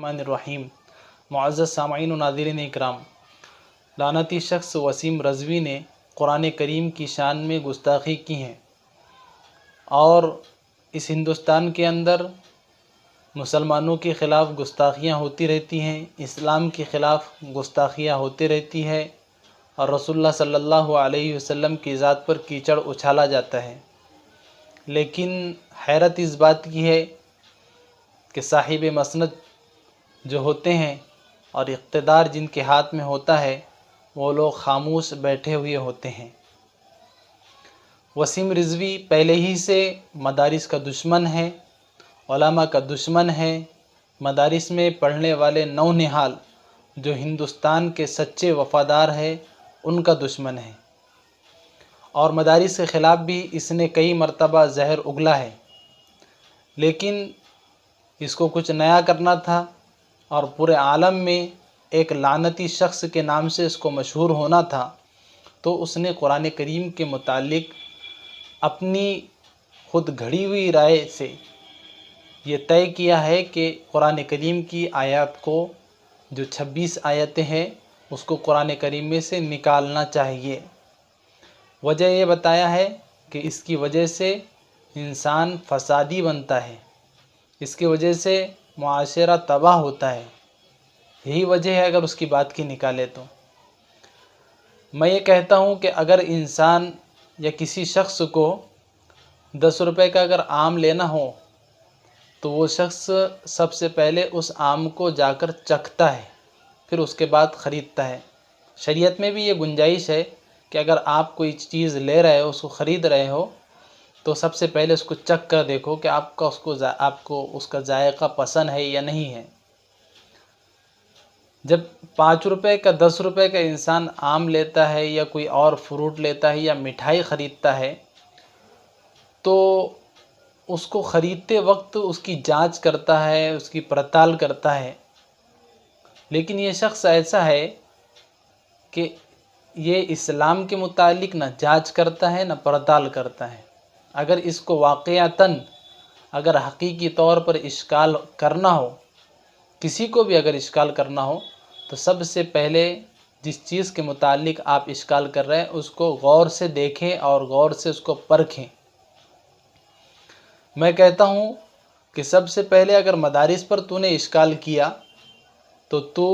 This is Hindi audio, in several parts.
रहमान मुअज़्ज़ज़ सामईन व नाज़रीन इकराम, लानती शख्स वसीम रज़वी ने कुरान करीम की शान में गुस्ताखी की है और इस हिंदुस्तान के अंदर मुसलमानों के ख़िलाफ़ गुस्ताखियाँ होती रहती हैं, इस्लाम के ख़िलाफ़ गुस्ताखियाँ होती रहती है और रसूलुल्लाह सल्लल्लाहु अलैहि वसल्लम की ज़ात पर कीचड़ उछाला जाता है। लेकिन हैरत इस बात की है कि साहिब मसनद जो होते हैं और इक़्तिदार जिनके हाथ में होता है वो लोग खामोश बैठे हुए होते हैं। वसीम रिज़वी पहले ही से मदारिस का दुश्मन है, उलमा का दुश्मन है। मदारिस में पढ़ने वाले नौनिहाल जो हिंदुस्तान के सच्चे वफ़ादार हैं उनका दुश्मन है और मदारिस के ख़िलाफ़ भी इसने कई मरतबा जहर उगला है। लेकिन इसको कुछ नया करना था और पूरे आलम में एक लानती शख्स के नाम से इसको मशहूर होना था, तो उसने कुरान करीम के मुतालिक अपनी खुद घड़ी हुई राय से ये तय किया है कि कुरान करीम की आयत को जो 26 आयतें हैं उसको कुरान करीम में से निकालना चाहिए। वजह ये बताया है कि इसकी वजह से इंसान फसादी बनता है, इसकी वजह से मुआशरा तबाह होता है। यही वजह है अगर उसकी बात की निकाले तो। मैं ये कहता हूँ कि अगर इंसान या किसी शख्स को 10 रुपए का अगर आम लेना हो तो वो शख्स सबसे पहले उस आम को जाकर चखता है, फिर उसके बाद ख़रीदता है। शरीयत में भी ये गुंजाइश है कि अगर आप कोई चीज़ ले रहे हो, उसको ख़रीद रहे हो, तो सबसे पहले उसको चख कर देखो कि आपको उसका जायका पसंद है या नहीं है। जब 5 रुपए का 10 रुपए का इंसान आम लेता है या कोई और फ्रूट लेता है या मिठाई ख़रीदता है तो उसको ख़रीदते वक्त उसकी जांच करता है, उसकी पड़ताल करता है। लेकिन ये शख्स ऐसा है कि ये इस्लाम के मुतालिक न जांच करता है न पड़ताल करता है। अगर इसको वाक़यातन अगर हकीकी तौर पर इश्काल करना हो, किसी को भी अगर इश्काल करना हो, तो सबसे पहले जिस चीज़ के मुतालिक आप इश्काल कर रहे हैं उसको गौर से देखें और गौर से उसको परखें। मैं कहता हूँ कि सबसे पहले अगर मदारिस पर तूने इश्काल किया तो तू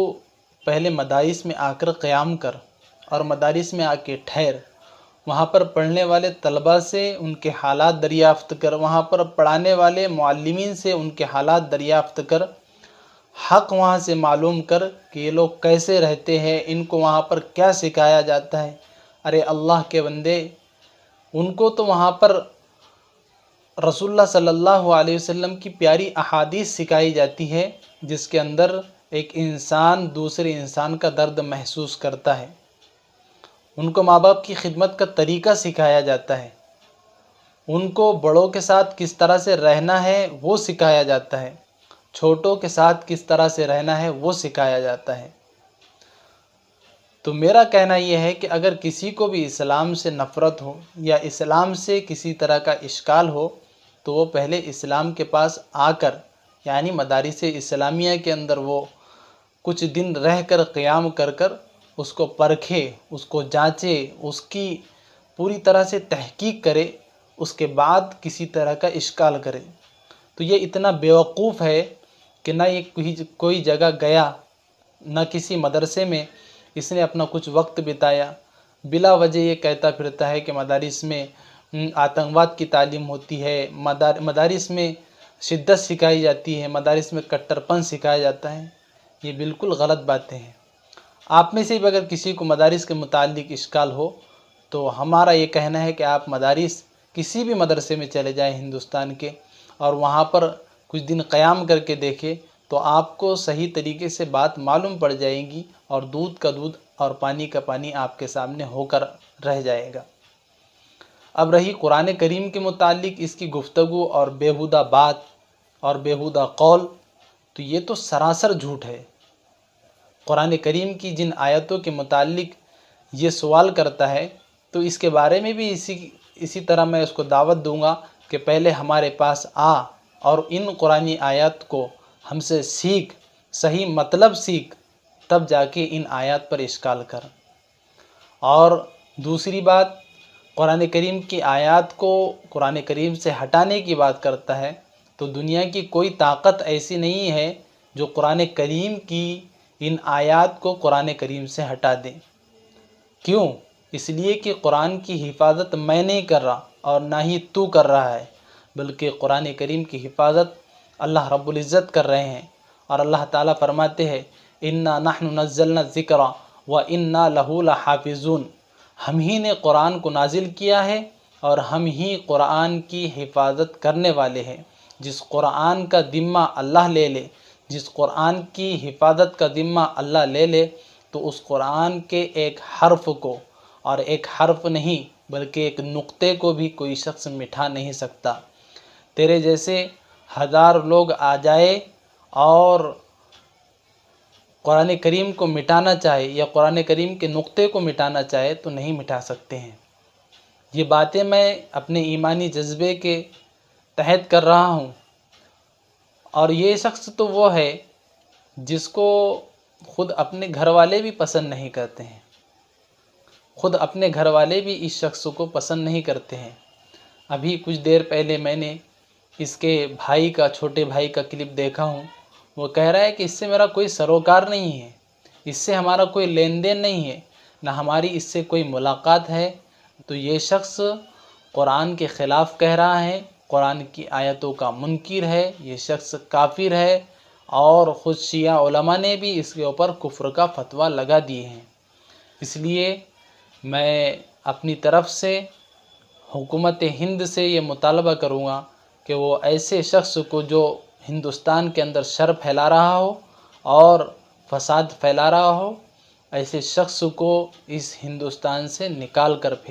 पहले मदारिस में आकर क़याम कर और मदारिस में आके ठहर, वहाँ पर पढ़ने वाले तलबा से उनके हालात दरियाफ़्त कर, वहाँ पर पढ़ाने वाले मुअल्लिमीन से उनके हालात दरियाफ़्त कर, हक़ वहाँ से मालूम कर कि ये लोग कैसे रहते हैं, इनको वहाँ पर क्या सिखाया जाता है। अरे अल्लाह के बंदे, उनको तो वहाँ पर रसूलुल्लाह सल्लल्लाहु अलैहि वसल्लम की प्यारी अहादीस सिखाई जाती है जिसके अंदर एक इंसान दूसरे इंसान का दर्द महसूस करता है। उनको माँ बाप की खिदमत का तरीक़ा सिखाया जाता है, उनको बड़ों के साथ किस तरह से रहना है वो सिखाया जाता है, छोटों के साथ किस तरह से रहना है वो सिखाया जाता है। तो मेरा कहना यह है कि अगर किसी को भी इस्लाम से नफ़रत हो या इस्लाम से किसी तरह का इश्काल हो तो वो पहले इस्लाम के पास आकर यानी मदारिस इस्लामिया के अंदर वो कुछ दिन रह कर क़याम कर कर उसको परखे, उसको जांचे, उसकी पूरी तरह से तहकीक करे, उसके बाद किसी तरह का इश्काल करे। तो ये इतना बेवकूफ़ है कि ना ये कोई जगह गया, ना किसी मदरसे में इसने अपना कुछ वक्त बिताया, बिला वजह ये कहता फिरता है कि मदारिस में आतंकवाद की तालीम होती है, मदारिस में शिद्दत सिखाई जाती है, मदारिस में कट्टरपन सिखाया जाता है। ये बिल्कुल गलत बातें हैं। आप में से भी अगर किसी को मदारिस के मुतालिक इश्काल हो तो हमारा ये कहना है कि आप मदारिस किसी भी मदरसे में चले जाएं हिंदुस्तान के और वहाँ पर कुछ दिन क़याम करके देखें तो आपको सही तरीके से बात मालूम पड़ जाएगी और दूध का दूध और पानी का पानी आपके सामने होकर रह जाएगा। अब रही कुरान करीम के मुतालिक इसकी गुफ्तगू और बेहुदा बात और बेहुदा कौल, तो ये तो सरासर झूठ है। कुरान करीम की जिन आयतों के मुतालिक ये सवाल करता है तो इसके बारे में भी इसी तरह मैं उसको दावत दूंगा कि पहले हमारे पास आ और इन कुरानी आयत को हमसे सीख, सही मतलब सीख, तब जाके इन आयत पर इश्काल कर। और दूसरी बात, कुरान करीम की आयत को कुरान करीम से हटाने की बात करता है, तो दुनिया की कोई ताकत ऐसी नहीं है जो कुरान करीम की इन आयत को कुरान करीम से हटा दे। क्यों? इसलिए कि कुरान की हिफाजत मैं नहीं कर रहा और ना ही तू कर रहा है, बल्कि कुरान करीम की हिफाजत अल्लाह रब्बुल इज़्ज़त कर रहे हैं। और अल्लाह ताला फरमाते हैं, इन्ना नहनु नज़्ज़लना ज़िक्रा व इन्ना लहू लहाफ़िज़ून। हम ही ने कुरान को नाजिल किया है और हम ही कुरान की हिफाजत करने वाले हैं। जिस कुरान का ज़िम्मा अल्लाह ले ले, जिस कुरान की हिफाजत का ज़िम्मा अल्लाह ले ले, तो उस कुरान के एक हर्फ को, और एक हर्फ नहीं बल्कि एक नुक्ते को भी कोई शख्स मिटा नहीं सकता। तेरे जैसे 1000 लोग आ जाए और कुरान करीम को मिटाना चाहे या कुरान करीम के नुक्ते को मिटाना चाहे तो नहीं मिटा सकते हैं। ये बातें मैं अपने ईमानी जज्बे के तहत कर रहा हूँ। और ये शख्स तो वो है जिसको ख़ुद अपने घर वाले भी पसंद नहीं करते हैं, ख़ुद अपने घर वाले भी इस शख्स को पसंद नहीं करते हैं। अभी कुछ देर पहले मैंने इसके भाई का, छोटे भाई का क्लिप देखा हूँ। वो कह रहा है कि इससे मेरा कोई सरोकार नहीं है, इससे हमारा कोई लेन देन नहीं है, ना हमारी इससे कोई मुलाकात है। तो ये शख्स कुरान के ख़िलाफ़ कह रहा है, कुरान की आयतों का मुनकिर है, ये शख्स काफिर है। और ख़ुद शिया उलमा ने भी इसके ऊपर कुफ्र का फतवा लगा दिए हैं। इसलिए मैं अपनी तरफ़ से हुकूमत हिंद से ये मुतालबा करूँगा कि वो ऐसे शख्स को जो हिंदुस्तान के अंदर शर फैला रहा हो और फसाद फैला रहा हो, ऐसे शख्स को इस हिंदुस्तान से निकाल कर फेंके।